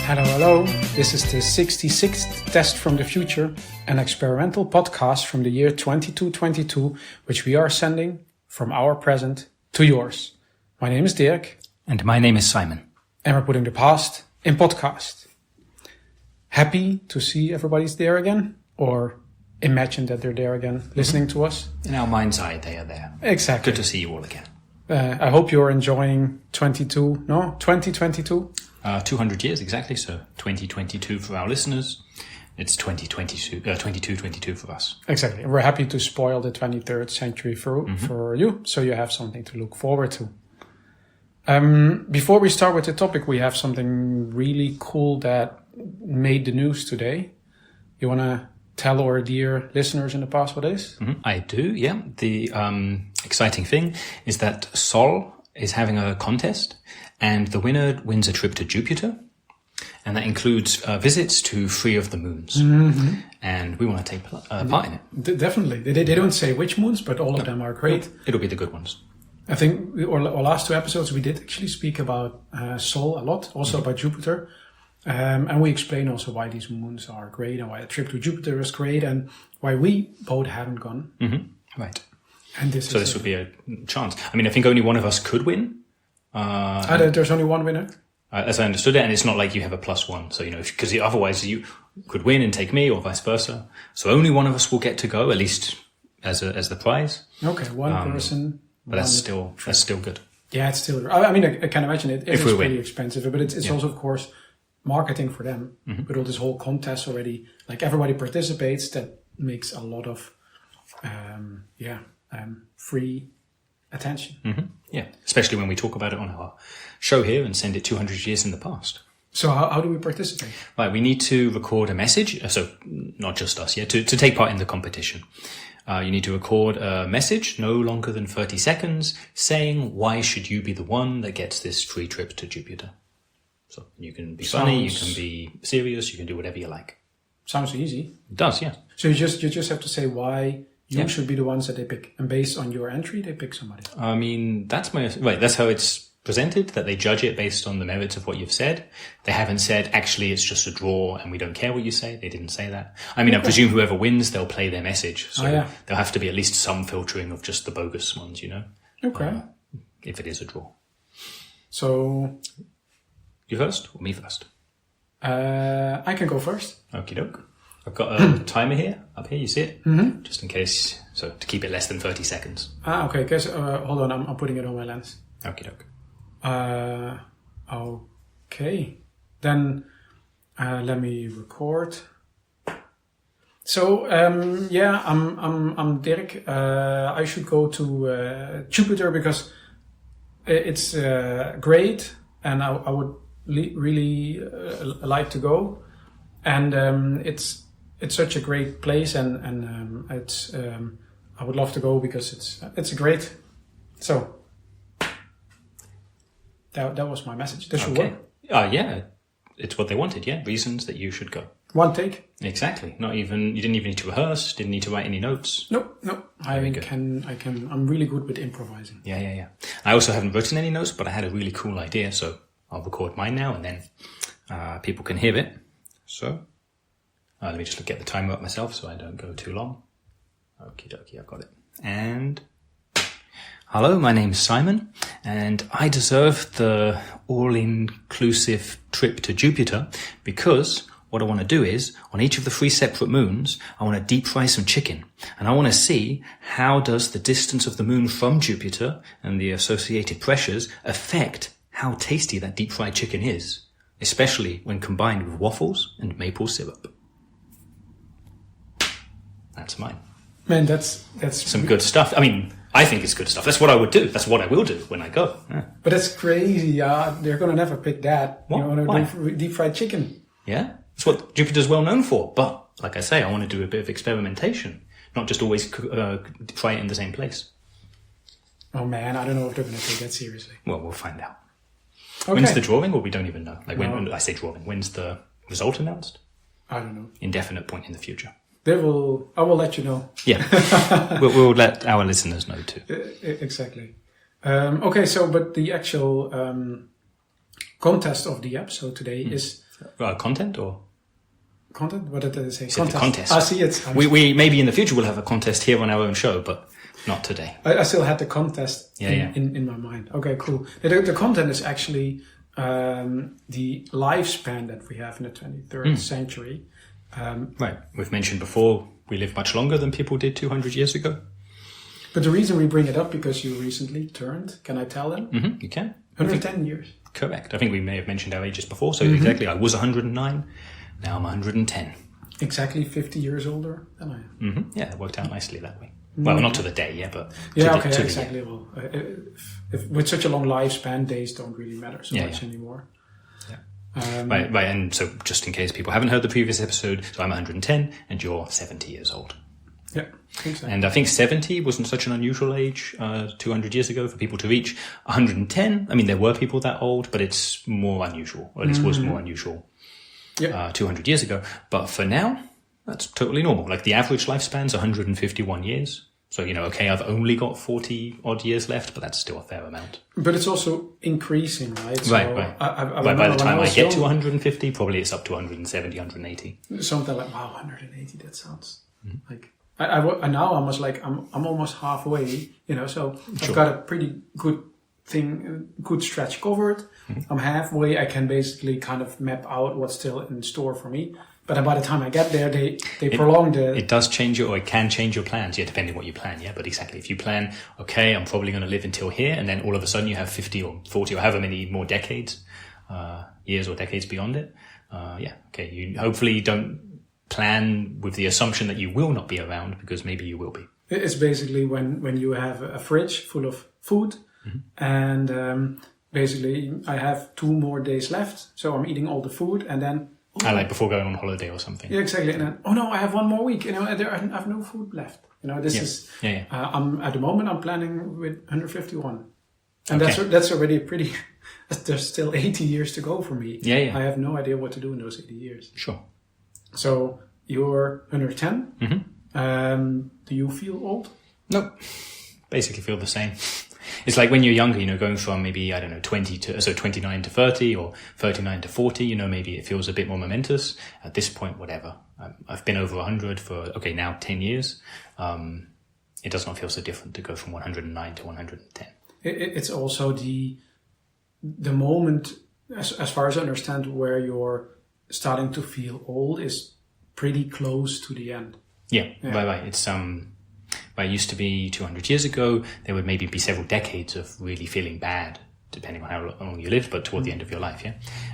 Hello. This is the 66th Test from the Future, an experimental podcast from the year 2222, which we are sending from our present to yours. My name is Dirk. And my name is Simon. And we're putting the past in podcast. Happy to see everybody's there again, or imagine that they're there again, listening to us. In our mind's eye, they are there. Exactly. Good to see you all again. I hope you're enjoying 2022. 200 years exactly, so 2022 for our listeners. It's 2222 for us. Exactly. We're happy to spoil the 23rd century for you, so you have something to look forward to. Before we start with the topic, we have something really cool that made the news today. You want to tell our dear listeners in the past what it is? I do, yeah. The exciting thing is that Sol is having a contest, and the winner wins a trip to Jupiter, and that includes visits to 3 of the moons. And we want to take part in it. Definitely. They don't say which moons, but all of them are great. It'll be the good ones. I think our last 2 episodes, we did actually speak about Sol a lot, also about Jupiter. And we explain also why these moons are great and why a trip to Jupiter is great and why we both haven't gone. Right. And this would be a chance. I mean, I think only one of us could win. There's only one winner? As I understood it, and it's not like you have a +1. So, because otherwise you could win and take me or vice versa. So only one of us will get to go, at least as the prize. Okay, one person. But that's still good. Yeah, it's still, I mean, I can imagine it is pretty expensive, but it's also, of course, marketing for them with all this whole contest already. Like everybody participates, that makes a lot of, free attention. Yeah, especially when we talk about it on our show here and send it 200 years in the past. So how do we participate? Right, we need to record a message. So not just us, to take part in the competition. You need to record a message no longer than 30 seconds saying why should you be the one that gets this free trip to Jupiter. So you can be funny, you can be serious, you can do whatever you like. Sounds easy. It does, yeah. So you just have to say why you should be the ones that they pick. And based on your entry, they pick somebody. I mean, that's how it's presented, that they judge it based on the merits of what you've said. They haven't said, actually, it's just a draw and we don't care what you say. They didn't say that. I mean, I presume whoever wins, they'll play their message. So there'll have to be at least some filtering of just the bogus ones, Okay. If it is a draw. So... You first or me first? I can go first. Okie doke. I've got a timer here, up here, you see it? Just in case, so to keep it less than 30 seconds. Okay, guys, hold on, I'm putting it on my lens. Okie doke. Okay, then let me record. So, I'm Dirk. I should go to Jupiter because it's great and I would really like to go, and it's such a great place, and it's I would love to go because it's great. So that was my message. That should work. Yeah, it's what they wanted. Yeah, reasons that you should go. One take. Exactly. You didn't even need to rehearse. Didn't need to write any notes. No. I can. I'm really good with improvising. Yeah. I also haven't written any notes, but I had a really cool idea, so I'll record mine now, and then people can hear it. So let me just get the timer up myself so I don't go too long. Okie dokie, I've got it. And hello, my name's Simon, and I deserve the all-inclusive trip to Jupiter because what I want to do is, on each of the 3 separate moons, I want to deep fry some chicken. And I want to see how does the distance of the moon from Jupiter and the associated pressures affect how tasty that deep fried chicken is, especially when combined with waffles and maple syrup. That's mine. Man, that's some good stuff. I mean, I think it's good stuff. That's what I would do. That's what I will do when I go. Yeah. But that's crazy. They're going to never pick that. What? Why? Deep fried chicken. Yeah, that's what Jupiter's well known for. But like I say, I want to do a bit of experimentation, not just always fry it in the same place. Oh man, I don't know if they're going to take that seriously. Well, we'll find out. Okay. When's the drawing? Or we don't even know. When I say drawing, when's the result announced? I don't know. Indefinite point in the future. I will let you know. Yeah. we'll let our listeners know too. Exactly. Okay, but the actual contest of the episode today is Content or? Content? What did they say? Contest. I see it. We maybe in the future we'll have a contest here on our own show, but not today. I still had the contest Yeah. in my mind. Okay, cool. The content is actually the lifespan that we have in the 23rd century. Right. We've mentioned before we live much longer than people did 200 years ago. But the reason we bring it up because you recently turned, can I tell them? Mm-hmm, you can. 110 years. Correct. I think we may have mentioned our ages before. So exactly, I was 109. Now I'm 110. Exactly 50 years older than I am. Mm-hmm. Yeah, it worked out nicely that way. Well, not to the day, yeah, but exactly. Well, if with such a long lifespan, days don't really matter so much anymore. Yeah. Right. And so just in case people haven't heard the previous episode, so I'm 110 and you're 70 years old. Yeah, exactly. And I think 70 wasn't such an unusual age 200 years ago for people to reach. 110, I mean, there were people that old, but it's more unusual, or at least was more unusual 200 years ago. But for now, that's totally normal. Like the average lifespan's 151 years. So, okay, I've only got 40 odd years left, but that's still a fair amount. But it's also increasing, right? So right. By the time I get to 150, probably it's up to 170, 180. Something like, wow, 180, that sounds like... I now almost like I'm almost halfway, so I've got a pretty good stretch covered. I'm halfway. I can basically kind of map out what's still in store for me. But by the time I get there, they prolong the... It does change it, or it can change your plans, depending on what you plan, But exactly, if you plan, okay, I'm probably going to live until here, and then all of a sudden you have 50 or 40 or however many more decades, years or decades beyond it, okay, you hopefully don't plan with the assumption that you will not be around, because maybe you will be. It's basically when you have a fridge full of food and basically I have 2 more days left, so I'm eating all the food and then... like before going on holiday or something. Yeah, exactly. And then, I have 1 more week, I have no food left. At the moment I'm planning with 151. And that's already pretty... There's still 80 years to go for me. I have no idea what to do in those 80 years. Sure. So you're 110. Do you feel old? Nope. Basically feel the same. It's like when you're younger, going from maybe, 29 to 30 or 39 to 40, maybe it feels a bit more momentous. At this point, whatever. I've been over 100 for, now 10 years. It does not feel so different to go from 109 to 110. It's also the moment, as far as I understand, where you're starting to feel old is pretty close to the end. Yeah. Right. It's it used to be 200 years ago, there would maybe be several decades of really feeling bad, depending on how long you lived, but toward the end of your life,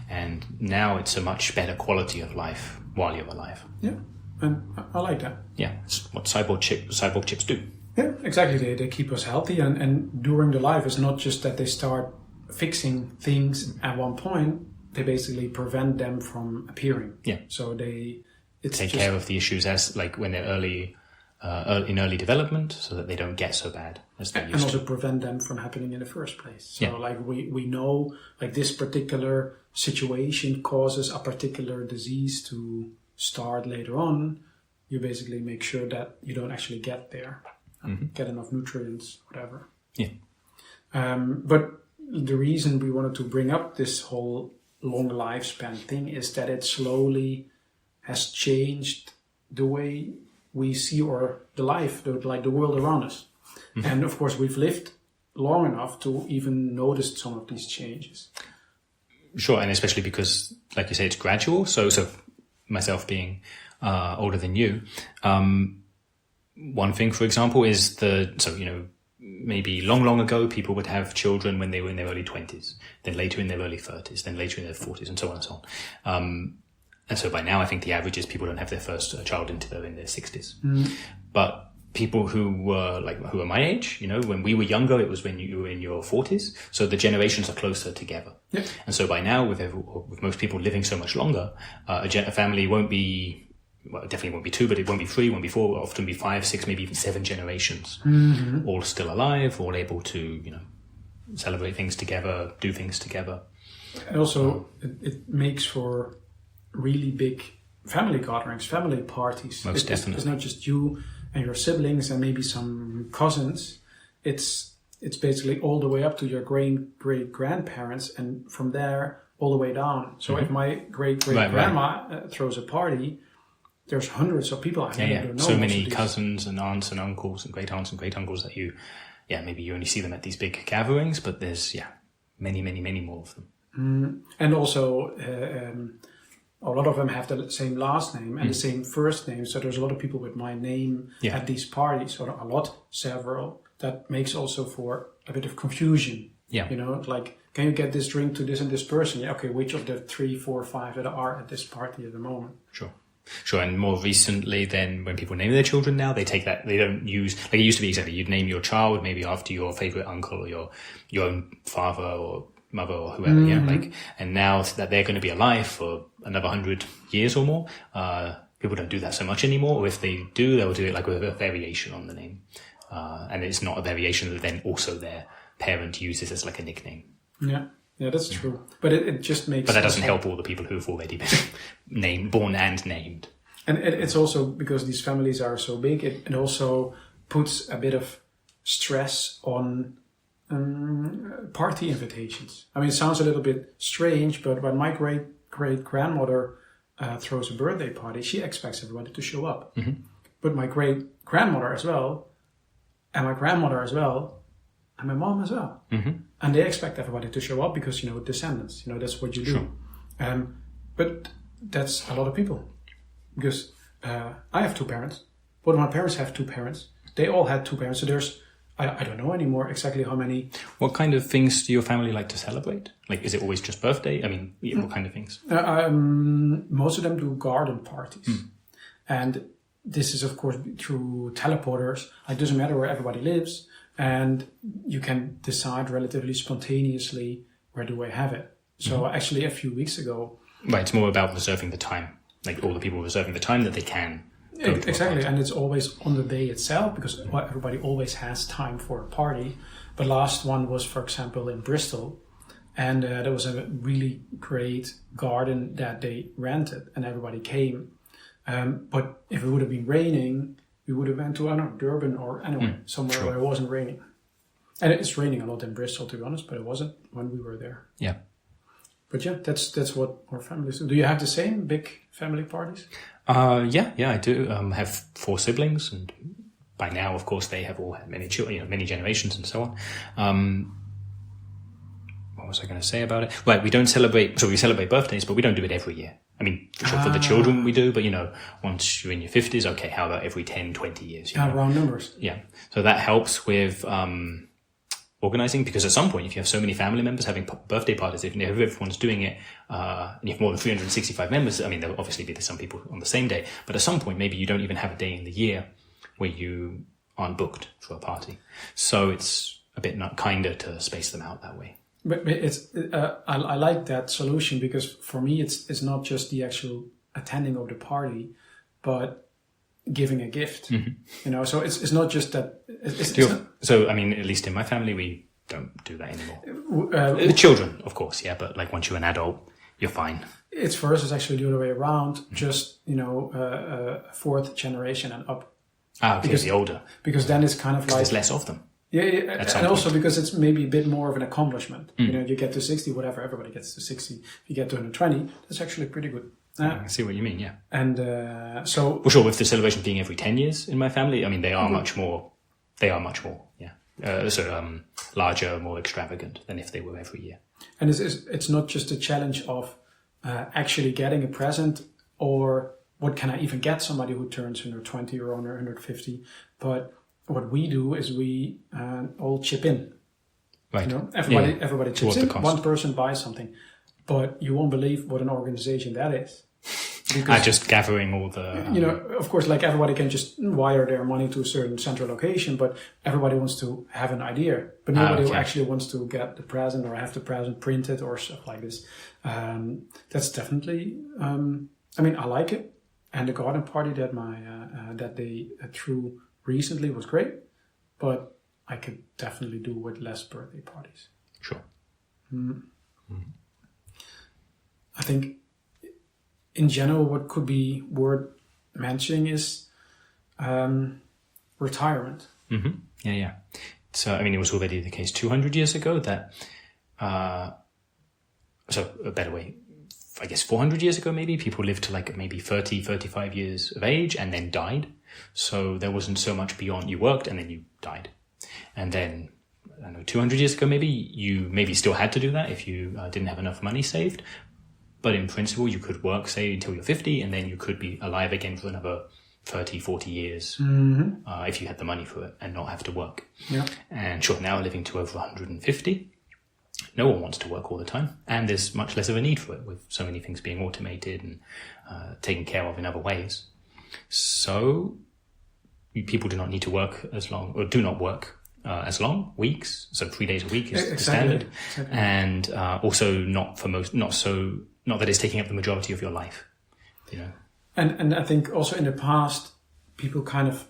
And now it's a much better quality of life while you're alive. Yeah, and I like that. Yeah, it's what cyborg chips do. Yeah, exactly. They keep us healthy, and during the life, it's not just that they start fixing things at one point, they basically prevent them from appearing. Yeah. So they take care of the issues as like when they're in early development, so that they don't get so bad as they used to. And also prevent them from happening in the first place. So like we know like this particular situation causes a particular disease to start later on. You basically make sure that you don't actually get there, get enough nutrients, whatever. Yeah. But the reason we wanted to bring up this whole long lifespan thing is that it slowly has changed the way we see the world around us. And of course, we've lived long enough to even notice some of these changes. Sure, and especially because, like you say, it's gradual. So myself being older than you, one thing, for example, is maybe long ago, people would have children when they were in their early 20s, then later in their early 30s, then later in their 40s, and so on and so on. And so by now, I think the average is people don't have their first child until in their 60s. But people who are my age, when we were younger, it was when you were in your 40s. So the generations are closer together. Yeah. And so by now, with most people living so much longer, a family won't be, well, it definitely won't be 2, but it won't be 3, won't be 4, will often be 5, 6, maybe even 7 generations, all still alive, all able to, celebrate things together, do things together. And also, it makes for really big family gatherings, family parties. Most definitely. It's not just you and your siblings and maybe some cousins. It's basically all the way up to your great grandparents, and from there all the way down. So if my great-great-grandma throws a party, there's hundreds of people I don't know. So many cousins and aunts and uncles and great aunts and great uncles that maybe you only see them at these big gatherings, but there's, many, many, many more of them. And also, a lot of them have the same last name and the same first name. So there's a lot of people with my name at these parties, or several. That makes also for a bit of confusion. Yeah. You know, like, can you get this drink to this and this person? Yeah, okay, which of the 3, 4, 5 that are at this party at the moment? Sure, and more recently then when people name their children now, they take that, they don't use, like it used to be exactly, you'd name your child maybe after your favorite uncle or your own father or mother or whoever, and now that they're going to be alive for another 100 years or more, people don't do that so much anymore, or if they do, they'll do it like with a variation on the name. And it's not a variation that then also their parent uses as like a nickname. Yeah, that's true. But it just makes... But that doesn't help all the people who've already been born and named. And it's also because these families are so big, it also puts a bit of stress on party invitations. I mean, it sounds a little bit strange, but when my great-great-grandmother throws a birthday party, she expects everybody to show up. Mm-hmm. But my great-grandmother as well, and my grandmother as well, and my mom as well. Mm-hmm. And they expect everybody to show up because, descendants, that's what you do. Sure. But that's a lot of people. Because I have 2 parents. Both of my parents have 2 parents. They all had 2 parents. So there's, I don't know anymore exactly how many. What kind of things do your family like to celebrate? Like, is it always just birthday? I mean, what kind of things? Most of them do garden parties. And this is, of course, through teleporters. It doesn't matter where everybody lives. And you can decide relatively spontaneously, where do I have it? So actually a few weeks ago... Right, it's more about reserving the time. Like all the people reserving the time that they can. Exactly, and it's always on the day itself because everybody always has time for a party. The last one was, for example, in Bristol. And there was a really great garden that they rented and everybody came. But if it would have been raining... we would have went to, Durban or anywhere, somewhere where it wasn't raining. And it's raining a lot in Bristol, to be honest, but it wasn't when we were there. Yeah. But that's what our families do. Do you have the same big family parties? Yeah, I do. I have 4 siblings, and by now, of course, they have all had many children, many generations and so on. What was I going to say about it? Right, we celebrate birthdays, but we don't do it every year. I mean, for sure, for the children we do, but once you're in your 50s, okay, how about every 10, 20 years? Round numbers. Yeah. So that helps with organizing, because at some point, if you have so many family members having birthday parties, if everyone's doing it, and you have more than 365 members, I mean, there'll obviously be some people on the same day, but at some point, maybe you don't even have a day in the year where you aren't booked for a party. So it's a bit kinder to space them out that way. But it's I like that solution because for me it's not just the actual attending of the party, but giving a gift. Mm-hmm. So it's not just that. So I mean, at least in my family, we don't do that anymore. The children, of course, yeah, but like once you're an adult, you're fine. It's for us. It's actually the other way around. Mm-hmm. Just 4th generation and up. Okay, because the older. Because then it's kind of like there's less of them. Yeah, and also because it's maybe a bit more of an accomplishment. You get to 60, whatever, everybody gets to 60. If you get to 120, that's actually pretty good. I see what you mean, yeah. And so... Well, sure, with the celebration being every 10 years in my family, I mean, they are much more, yeah. Larger, more extravagant than if they were every year. And it's not just a challenge of actually getting a present or what can I even get somebody who turns 120 or 150, but... what we do is we all chip in. Right. Everybody chips in. One person buys something. But you won't believe what an organization that is. Just gathering all the... of course, like everybody can just wire their money to a certain central location, but everybody wants to have an idea. But nobody actually wants to get the present or have the present printed or stuff like this. That's definitely... I like it. And the garden party that they threw... recently was great, but I could definitely do with less birthday parties. Sure. I think in general what could be worth mentioning is retirement. Mm-hmm. Yeah. So, I mean, it was already the case 200 years ago that so a better way, I guess 400 years ago, maybe people lived to like maybe 30, 35 years of age and then died. So there wasn't so much beyond you worked and then you died. And then, I don't know, 200 years ago, maybe you maybe still had to do that if you didn't have enough money saved. But in principle, you could work, say, until you're 50, and then you could be alive again for another 30, 40 years if you had the money for it and not have to work. Yeah. And sure, now living to over 150, no one wants to work all the time. And there's much less of a need for it with so many things being automated and taken care of in other ways. So people do not need to work as long, or do not work as long, weeks. So 3 days a week is the standard. Exactly. And also not that it's taking up the majority of your life, you know. And I think also in the past, people kind of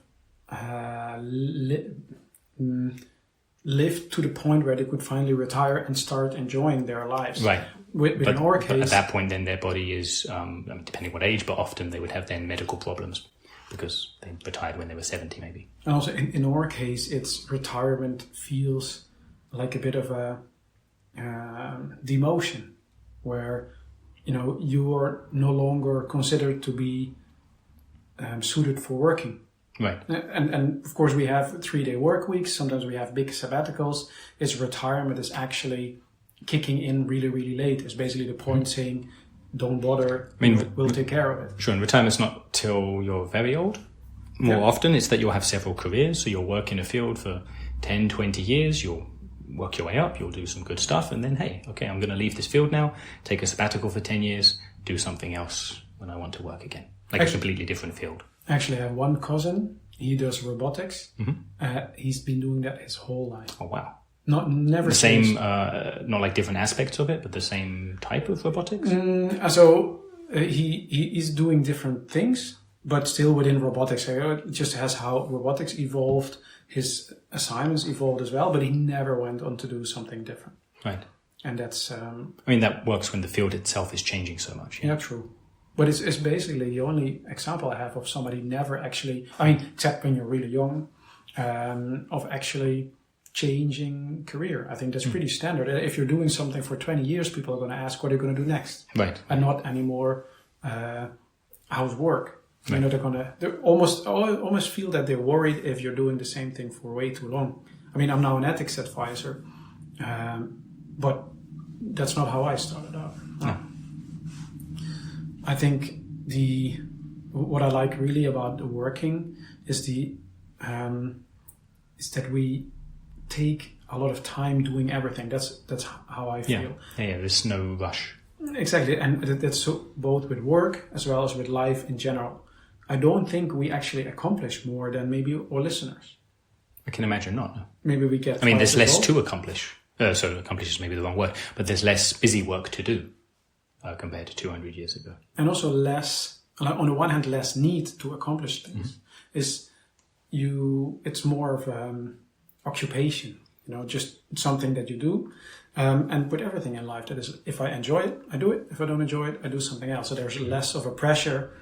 lived to the point where they could finally retire and start enjoying their lives. Right. But in our case, but at that point, then their body is, depending what age, but often they would have then medical problems because they retired when they were 70, maybe. And also in our case, it's retirement feels like a bit of a demotion, where you are no longer considered to be suited for working. Right. And of course we have 3-day work weeks. Sometimes we have big sabbaticals. It's retirement is actually kicking in really, really late. It's basically the point saying, don't bother, we'll take care of it. Sure, and retirement's not till you're very old. More often it's that you'll have several careers. So you'll work in a field for 10, 20 years. You'll work your way up. You'll do some good stuff. And then, hey, okay, I'm going to leave this field now, take a sabbatical for 10 years, do something else when I want to work again. Like a completely different field. Actually, I have one cousin. He does robotics. He's been doing that his whole life. Oh, wow. Never the same, not like different aspects of it, but the same type of robotics? He's doing different things, but still within robotics. It just has how robotics evolved. His assignments evolved as well, but he never went on to do something different. Right. And that's... that works when the field itself is changing so much. Yeah, true. But it's basically the only example I have of somebody never actually... except when you're really young, of actually changing career. I think that's pretty standard. If you're doing something for 20 years, people are going to ask, what are you going to do next? Right. And not anymore, how's work? Right. They almost feel that they're worried if you're doing the same thing for way too long. I'm now an ethics advisor, but that's not how I started out. No. I think what I like really about the working is that we take a lot of time doing everything. That's how I feel. Yeah, there's no rush. Exactly, and that's so both with work as well as with life in general. I don't think we actually accomplish more than maybe our listeners. I can imagine not. No. Maybe we get... there's less to accomplish. Accomplish is maybe the wrong word, but there's less busy work to do compared to 200 years ago. And also less, on the one hand, less need to accomplish things. It's more of occupation, just something that you do. And with everything in life, that is, if I enjoy it, I do it. If I don't enjoy it, I do something else. So there's less of a pressure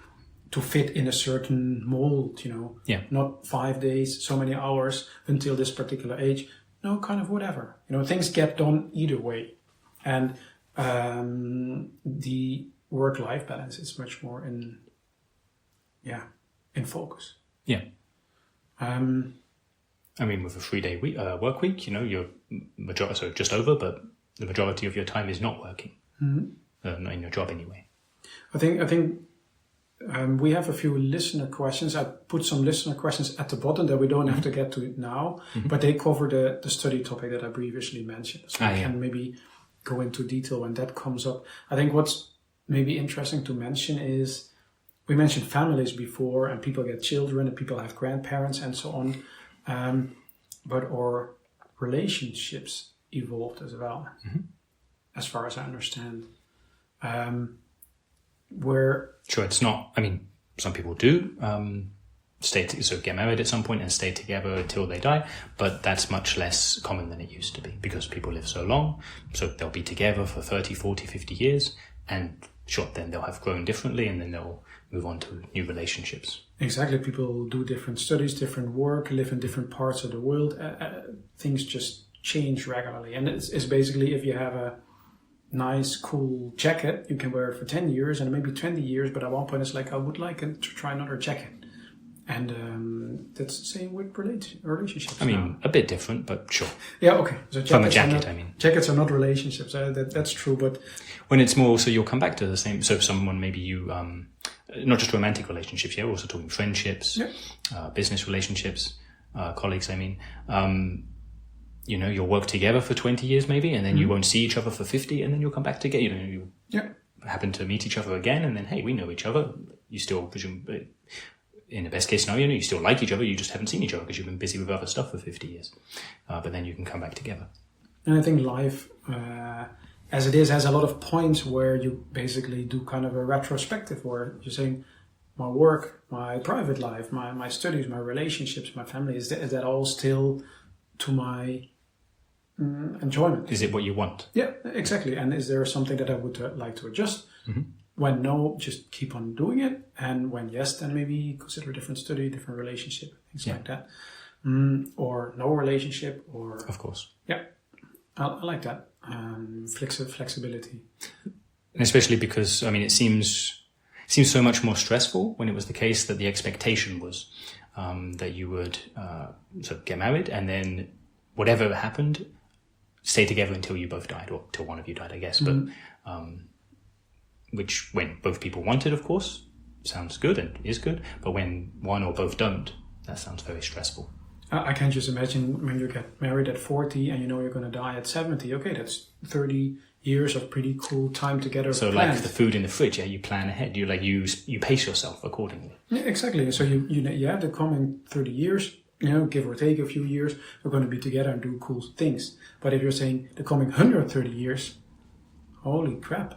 to fit in a certain mold, Yeah. Not 5 days, so many hours until this particular age. No, kind of whatever. Things get done either way. And the work-life balance is much more in focus. Yeah. With a 3-day work week, you're just over, but the majority of your time is not working. Not in your job anyway. I think we have a few listener questions. I put some listener questions at the bottom that we don't have to get to it now, but they cover the study topic that I previously mentioned. So we can maybe go into detail when that comes up. I think what's maybe interesting to mention is we mentioned families before, and people get children and people have grandparents and so on. But our relationships evolved as well, as far as I understand. Sure, it's not. Some people do get married at some point and stay together until they die, but that's much less common than it used to be because people live so long. So they'll be together for 30, 40, 50 years, and then they'll have grown differently, and then they'll move on to new relationships. Exactly. People do different studies, different work, live in different parts of the world. Things just change regularly. And it's basically if you have nice, cool jacket. You can wear it for 10 years and maybe 20 years, but at one point it's like, I would like to try another jacket. And that's the same with relationships. I mean, a bit different, but sure. Yeah, okay. So from a jacket, I mean. Jackets are not relationships. That's true, but... When it's more, so you'll come back to the same... So someone, maybe you... not just romantic relationships, yeah, we're also talking friendships, business relationships, colleagues, I mean. You'll work together for 20 years maybe, and then you won't see each other for 50, and then you'll come back together. You happen to meet each other again, and then, hey, we know each other. You still, presume, in the best case scenario, you still like each other, you just haven't seen each other because you've been busy with other stuff for 50 years. But then you can come back together. And I think life, as it is, has a lot of points where you basically do kind of a retrospective, where you're saying, my work, my private life, my studies, my relationships, my family, is that all still to my enjoyment? Is it what you want? Yeah, exactly. And is there something that I would like to adjust? Mm-hmm. When no, just keep on doing it. And when yes, then maybe consider a different study, different relationship, things like that. Or no relationship, or... Of course. Yeah, I like that. Flexibility. And especially because, I mean, it seems so much more stressful when it was the case that the expectation was that you would sort of get married and then whatever happened, stay together until you both died, or till one of you died, I guess. But which, when both people wanted, of course, sounds good and is good. But when one or both don't, that sounds very stressful. I can just imagine when you get married at 40 and you know you're going to die at 70. Okay, that's 30 years of pretty cool time together. So planned. like the food in the fridge, you plan ahead. You pace yourself accordingly. Yeah, exactly. So the coming 30 years, give or take a few years, we're going to be together and do cool things. But if you're saying the coming 130 years, holy crap.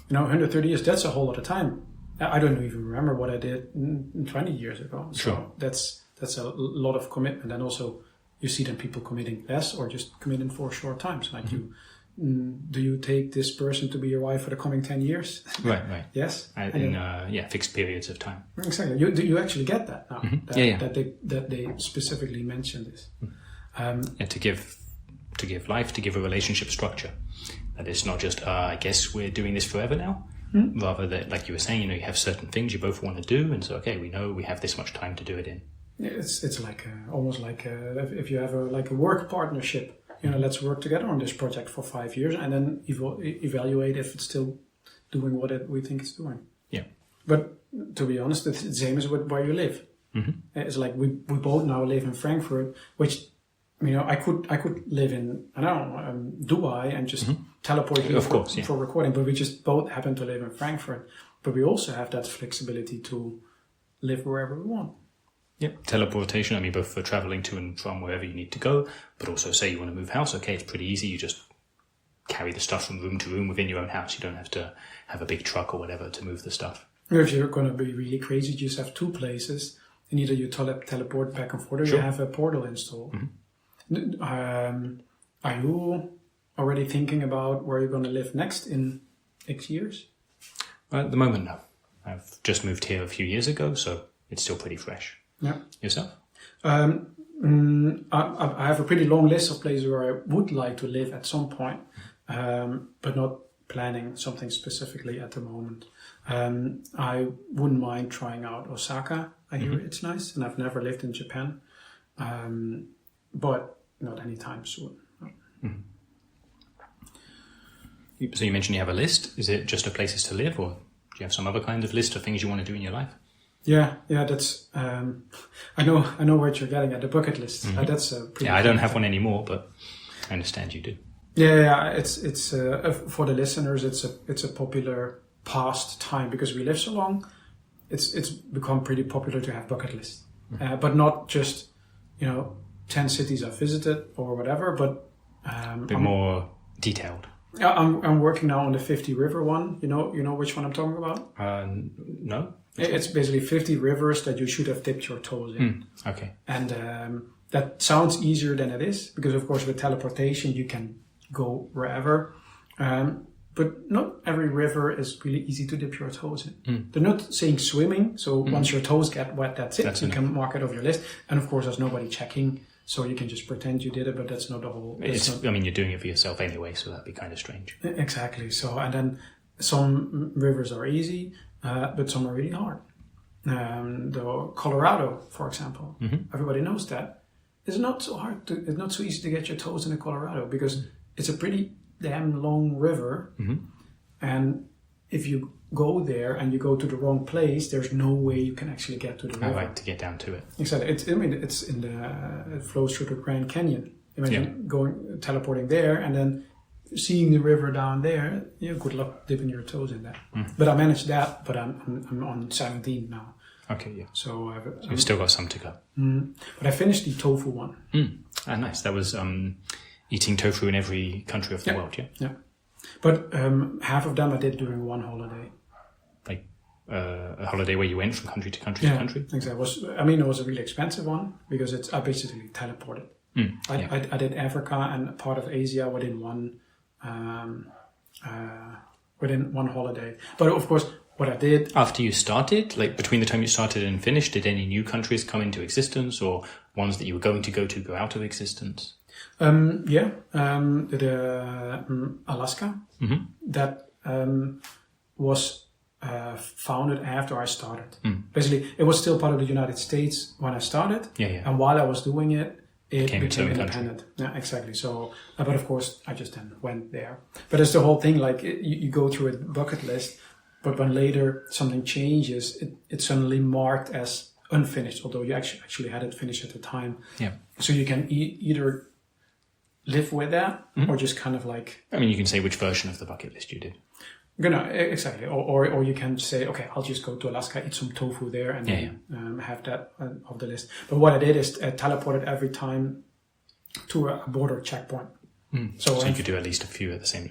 130 years, that's a whole lot of time. I don't even remember what I did 20 years ago. So sure. That's a lot of commitment. And also you see then people committing less or just committing for short times. Like do you take this person to be your wife for the coming 10 years? Right. Yes. In fixed periods of time. Exactly. You actually get that now. Mm-hmm. That they specifically mention this. To give life, to give a relationship structure. That it's not just, I guess we're doing this forever now. Mm-hmm. Rather that, like you were saying, you have certain things you both want to do. And so, okay, we know we have this much time to do it in. It's like almost like if you have a work partnership. Let's work together on this project for 5 years and then evaluate if it's still doing what we think it's doing. Yeah. But to be honest, it's the same as where you live. Mm-hmm. It's like we both now live in Frankfurt, which I could live in Dubai and just teleport here for recording, but we just both happen to live in Frankfurt. But we also have that flexibility to live wherever we want. Yep, teleportation, both for traveling to and from wherever you need to go, but also say you want to move house, okay, it's pretty easy. You just carry the stuff from room to room within your own house. You don't have to have a big truck or whatever to move the stuff. If you're going to be really crazy, you just have two places, and either you teleport back and forth or you have a portal installed. Mm-hmm. Are you already thinking about where you're going to live next in X years? At the moment, no. I've just moved here a few years ago, so it's still pretty fresh. Yeah. Yourself? I have a pretty long list of places where I would like to live at some point, but not planning something specifically at the moment. I wouldn't mind trying out Osaka. I hear it's nice, and I've never lived in Japan, but not anytime soon. No. Mm-hmm. So you mentioned you have a list. Is it just of places to live, or do you have some other kind of list of things you want to do in your life? Yeah, that's. I know what you're getting at, the bucket list. Mm-hmm. That's a pretty. Yeah, I don't have one anymore, but I understand you do. Yeah. It's for the listeners. It's a popular pastime because we live so long. It's become pretty popular to have bucket lists, but not just 10 cities I've visited or whatever, but a bit more detailed. I'm working now on the 50 river one. You know which one I'm talking about? No. It's basically 50 rivers that you should have dipped your toes in. Okay. And that sounds easier than it is because, of course, with teleportation, you can go wherever. But not every river is really easy to dip your toes in. They're not saying swimming. So once your toes get wet, that's it. You can mark it off your list. And, of course, there's nobody checking So you can just pretend you did it, but that's not the whole. I mean, you're doing it for yourself anyway, so that'd be kind of strange. Exactly. So, and then some rivers are easy, but some are really hard. The Colorado, for example, everybody knows that. It's not so hard it's not so easy to get your toes in the Colorado because it's a pretty damn long river. And if you go there and you go to the wrong place, there's no way you can actually get to the river. Right, to get down to it. Exactly. It flows through the Grand Canyon. Imagine teleporting there and then seeing the river down there. Good luck dipping your toes in that. But I managed that, but I'm on 17 now. Okay, yeah. So you've still got some to go. But I finished the tofu one. Nice. That was eating tofu in every country of the world, yeah? Yeah. But half of them I did during one holiday. Like a holiday where you went from country to country to country? Exactly. It was a really expensive one because I basically teleported. I did Africa and part of Asia within one holiday. But of course, what I did... After you started, like between the time you started and finished, did any new countries come into existence or ones that you were going to go out of existence? Alaska. That was founded after I started. Basically, it was still part of the United States when I started. And while I was doing it, it became independent. Yeah, exactly. So, but of course, I just then went there. But it's the whole thing, like you go through a bucket list, but when later something changes, it's suddenly marked as unfinished, although you actually had it finished at the time. Yeah. So you can either live with that or just kind of like... I mean, you can say which version of the bucket list you did. Exactly. Or you can say, okay, I'll just go to Alaska, eat some tofu there and then have that off the list. But what I did is teleported every time to a border checkpoint. So you could do at least two at the same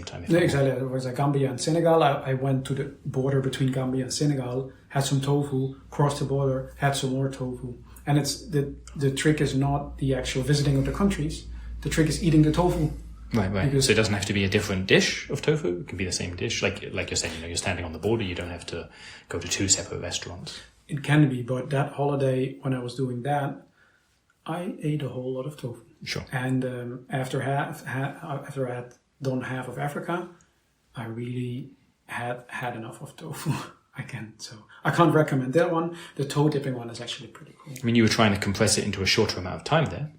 time. Exactly. It was Gambia and Senegal. I went to the border between Gambia and Senegal, had some tofu, crossed the border, had some more tofu. And it's the trick is not the actual visiting of the countries. The trick is eating the tofu. Right. So it doesn't have to be a different dish of tofu. It can be the same dish. Like you're saying, you're standing on the border. You don't have to go to two separate restaurants. It can be, but that holiday when I was doing that, I ate a whole lot of tofu. Sure. And after I had done half of Africa, I really had enough of tofu. I can't recommend that one. The toe dipping one is actually pretty cool. I mean, you were trying to compress it into a shorter amount of time there.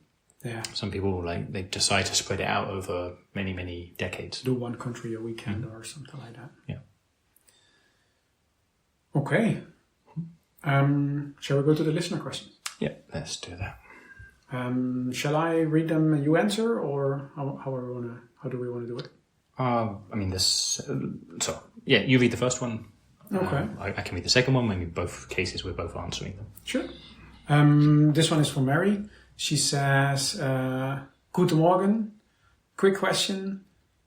Yeah. Some people they decide to spread it out over many, many decades. Do one country a weekend or something like that. Yeah. Okay. Shall we go to the listener questions? Yeah, let's do that. Shall I read them and you answer, or how do we want to do it? I mean, you read the first one. Okay. I can read the second one. Maybe both cases we're both answering them. Sure. This one is from Mary. She says, Guten Morgen. Quick question.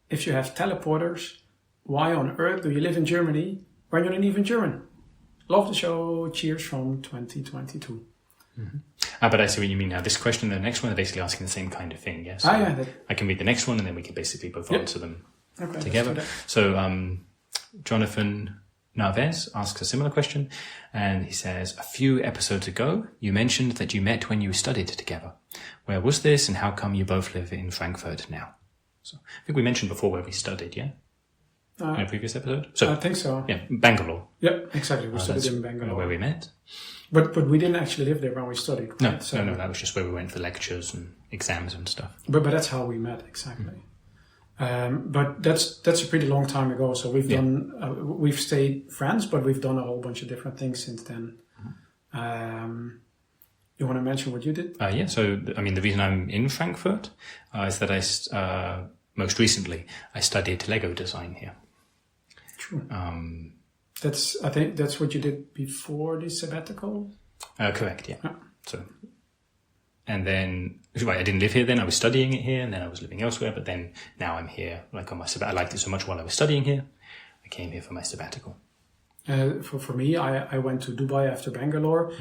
If you have teleporters, why on earth do you live in Germany when you're not even German? Love the show. Cheers from 2022. But I see what you mean now. This question and the next one are basically asking the same kind of thing, yes? I can read the next one and then we can basically both answer them together. So Jonathan Narvez asks a similar question and he says, a few episodes ago, you mentioned that you met when you studied together. Where was this and how come you both live in Frankfurt now? So I think we mentioned before where we studied, yeah? In a previous episode? So I think so. Yeah, Bangalore. Yep, exactly. We studied in Bangalore. Where we met. But we didn't actually live there when we studied. Right? No, that was just where we went for lectures and exams and stuff. But that's how we met, exactly. But that's a pretty long time ago. So we've stayed friends, but we've done a whole bunch of different things since then. You want to mention what you did? Yeah. So the reason I'm in Frankfurt is that I most recently I studied Lego design here. True. I think that's what you did before the sabbatical? Correct, yeah. So, and then, I didn't live here then, I was studying it here, and then I was living elsewhere, but then now I'm here, like on my sabbatical. I liked it so much while I was studying here, I came here for my sabbatical. For me, I went to Dubai after Bangalore.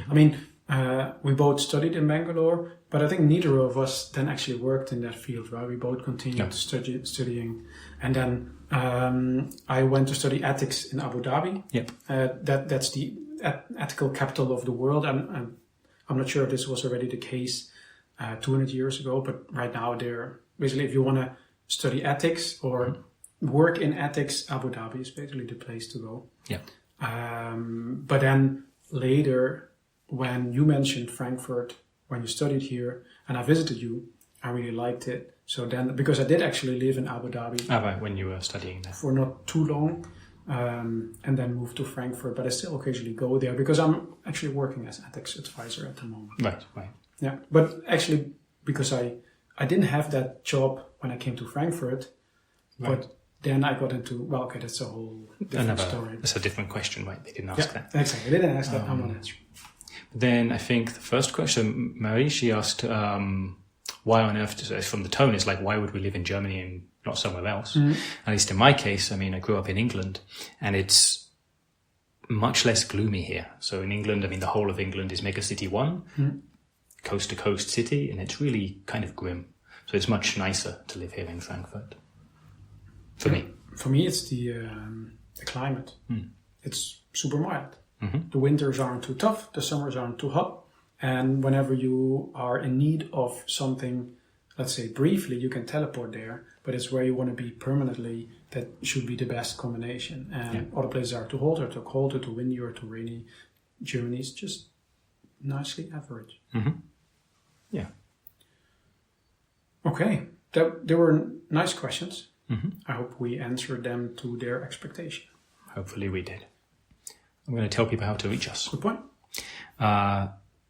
We both studied in Bangalore, but I think neither of us then actually worked in that field, right? We both continued studying. And then I went to study ethics in Abu Dhabi. Yep. That's the ethical capital of the world. And I'm not sure if this was already the case 200 years ago. But right now, they're basically, if you want to study ethics or work in ethics, Abu Dhabi is basically the place to go. Yeah. But then later, when you mentioned Frankfurt, when you studied here, and I visited you, I really liked it. So then, because I did actually live in Abu Dhabi. Right, when you were studying there. For not too long, and then moved to Frankfurt. But I still occasionally go there because I'm actually working as ethics advisor at the moment. Right. Yeah, but actually, because I didn't have that job when I came to Frankfurt, but then I got into, well, okay, that's a whole different story. That's a different question, right? They didn't ask that. Exactly, they didn't ask that. I'm not answering. Then I think the first question, Marie, she asked, why on earth, from the tone, it's like, why would we live in Germany and not somewhere else? At least in my case, I mean, I grew up in England, and it's much less gloomy here. So in England, I mean, the whole of England is mega city 1, coast to coast city, and it's really kind of grim. So it's much nicer to live here in Frankfurt. For me. For me, it's the climate. It's super mild. The winters aren't too tough, the summers aren't too hot. And whenever you are in need of something, let's say briefly, you can teleport there, but it's where you want to be permanently. That should be the best combination. And other places are too hot or too cold or too windy or too rainy. Germany is just nicely average. Yeah. Okay, they were nice questions. I hope we answered them to their expectation. Hopefully we did. I'm going to tell people how to reach us. Good point.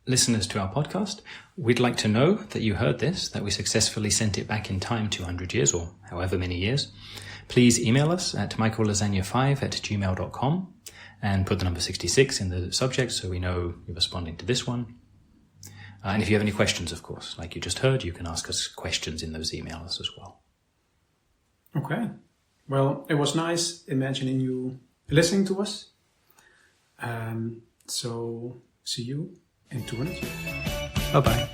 Listeners to our podcast, we'd like to know that you heard this, that we successfully sent it back in time 200 years or however many years. Please email us at michaellasagna5@gmail.com and put the number 66 in the subject so we know you're responding to this one. And if you have any questions, of course, like you just heard, you can ask us questions in those emails as well. Okay. Well, it was nice imagining you listening to us. So see you in 200 years. Bye-bye.